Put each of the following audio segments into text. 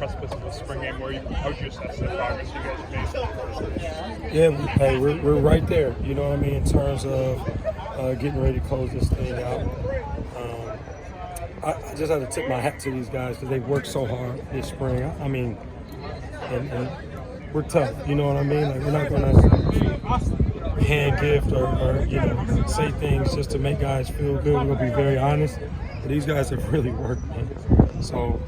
precipice of the spring game. How would you assess the progress you guys have made? Yeah, we're right there. You know what I mean, in terms of getting ready to close this thing out. I just have to tip my hat to these guys because they've worked so hard this spring. I mean, and we're tough. You know what I mean? Like, we're not going to hand gift or say things just to make guys feel good. We're going to be very honest. But these guys have really worked, man. So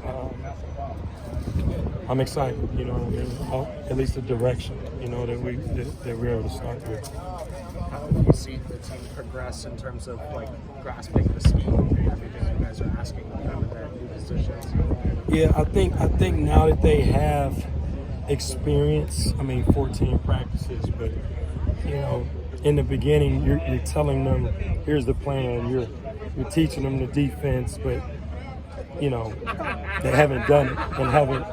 I'm excited. You know what I mean? At least the direction, that we're able to start with. How do you see the team progress in terms of grasping the scheme and everything you guys are asking with their new positions? Yeah, I think now that they have experience, 14 practices, but in the beginning you're telling them here's the plan, you're teaching them the defense, but they haven't done it and haven't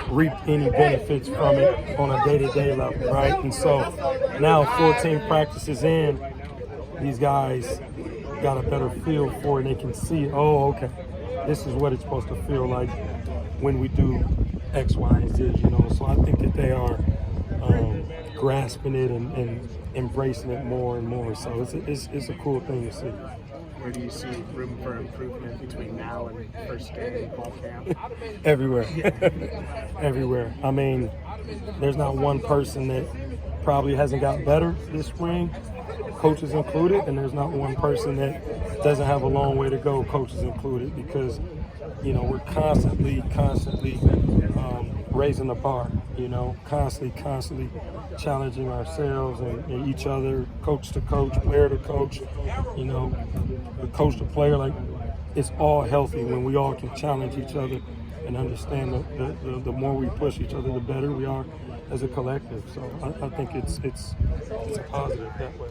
reaped any benefits from it on a day-to-day level, right? And so now 14 practices in, these guys got a better feel for it, and they can see, oh, okay, this is what it's supposed to feel like when we do X, Y, and Z, So I think that they are grasping it and embracing it more and more. So it's a cool thing to see. Where do you see room for improvement between now and first day of fall camp? Everywhere. Everywhere. There's not one person that probably hasn't got better this spring, coaches included, and there's not one person that doesn't have a long way to go, coaches included, because we're constantly raising the bar, constantly challenging ourselves and each other, coach to coach, player to coach, coach to player. Like, it's all healthy when we all can challenge each other and understand the more we push each other, the better we are as a collective. So I think it's a positive that way.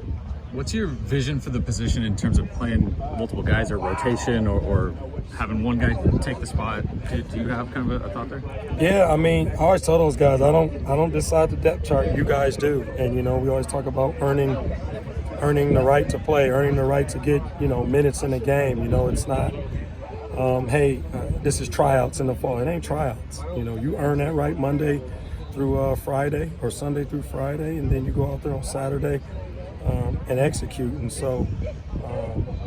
What's your vision for the position in terms of playing multiple guys or rotation or having one guy take the spot? Do you have kind of a thought there? Yeah, I always tell those guys, I don't decide the depth chart. You guys do. And, we always talk about earning the right to play, earning the right to get, minutes in a game. It's not, hey, this is tryouts in the fall. It ain't tryouts. You earn that right Monday through Friday or Sunday through Friday, and then you go out there on Saturday and execute. And so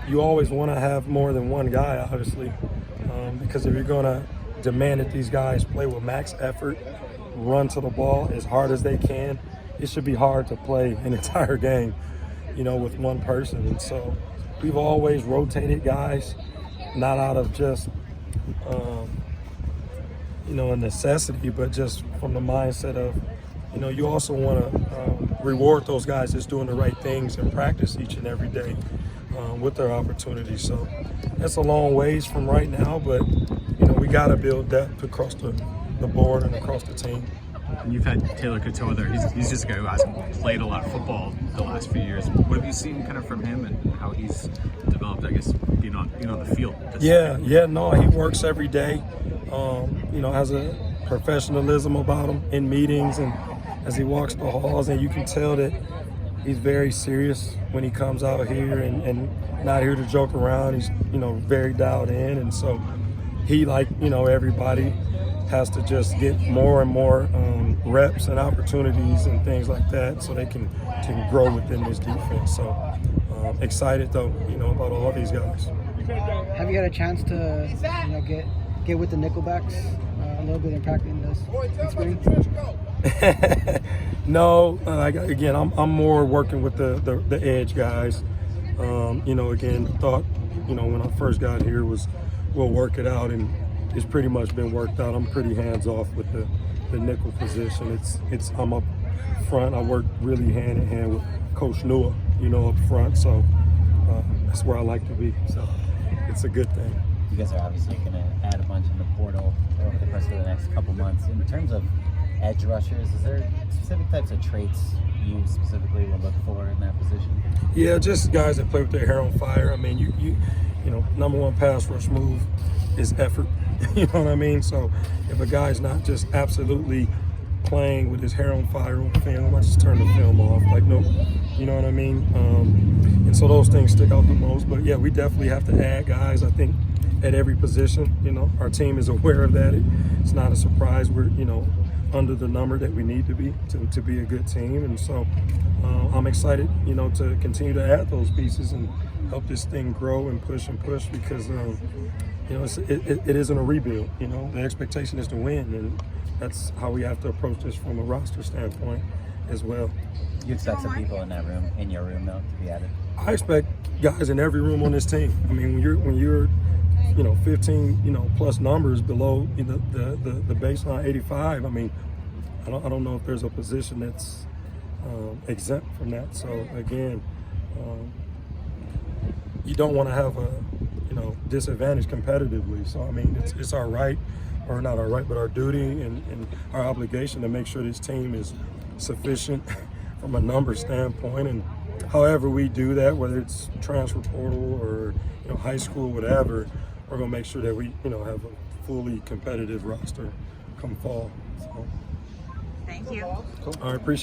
you always want to have more than one guy, obviously, because if you're going to demand that these guys play with max effort, run to the ball as hard as they can, it should be hard to play an entire game, with one person. And so we've always rotated guys, not out of just, a necessity, but just from the mindset of, you also want to reward those guys that's doing the right things in practice each and every day with their opportunities. So that's a long ways from right now, but, we got to build depth across the board and across the team. And you've had Taylor Couture there. He's just a guy who hasn't played a lot of football the last few years. What have you seen kind of from him and how he's developed, I guess, being on the field? He works every day. Has a professionalism about him in meetings and as he walks the halls, and you can tell that he's very serious when he comes out here and not here to joke around. He's, very dialed in, and so he, everybody, has to just get more and more reps and opportunities and things like that so they can grow within this defense. So excited, though, about all these guys. Have you had a chance to, get with the Nickelbacks a little bit impacting this experience? No, again, I'm more working with the edge guys. Again, the thought, when I first got here was we'll work it out, and it's pretty much been worked out. I'm pretty hands off with the nickel position. I'm up front. I work really hand in hand with Coach Nua, up front. So that's where I like to be. So it's a good thing. You guys are obviously going to add a bunch in the portal over the course of the next couple months. In terms of edge rushers, is there specific types of traits you specifically will look for in that position? Yeah, just guys that play with their hair on fire. Number one pass rush move is effort. You know what I mean? So if a guy's not just absolutely playing with his hair on fire on film, I just turn the film off. Nope. You know what I mean? And so those things stick out the most. But yeah, we definitely have to add guys. I think at every position. You know, our team is aware of that. It's not a surprise. We're, you know, under the number that we need to be a good team, and so I'm excited, you know, to continue to add those pieces and help this thing grow and push because you know, it isn't a rebuild. You know, the expectation is to win, and that's how we have to approach this from a roster standpoint as well. You expect some people in that room, in your room, though, to be added? I expect guys in every room on this team. I mean, when you're you know, 15, you know, plus numbers below, you know, the baseline 85. I mean, I don't know if there's a position that's exempt from that. So again, you don't want to have a, you know, disadvantage competitively. So I mean, it's our right, or not our right, but our duty and our obligation to make sure this team is sufficient from a number standpoint. And however we do that, whether it's transfer portal or, you know, high school, whatever, we're gonna make sure that we, you know, have a fully competitive roster come fall. So. Thank you. Cool. I appreciate it.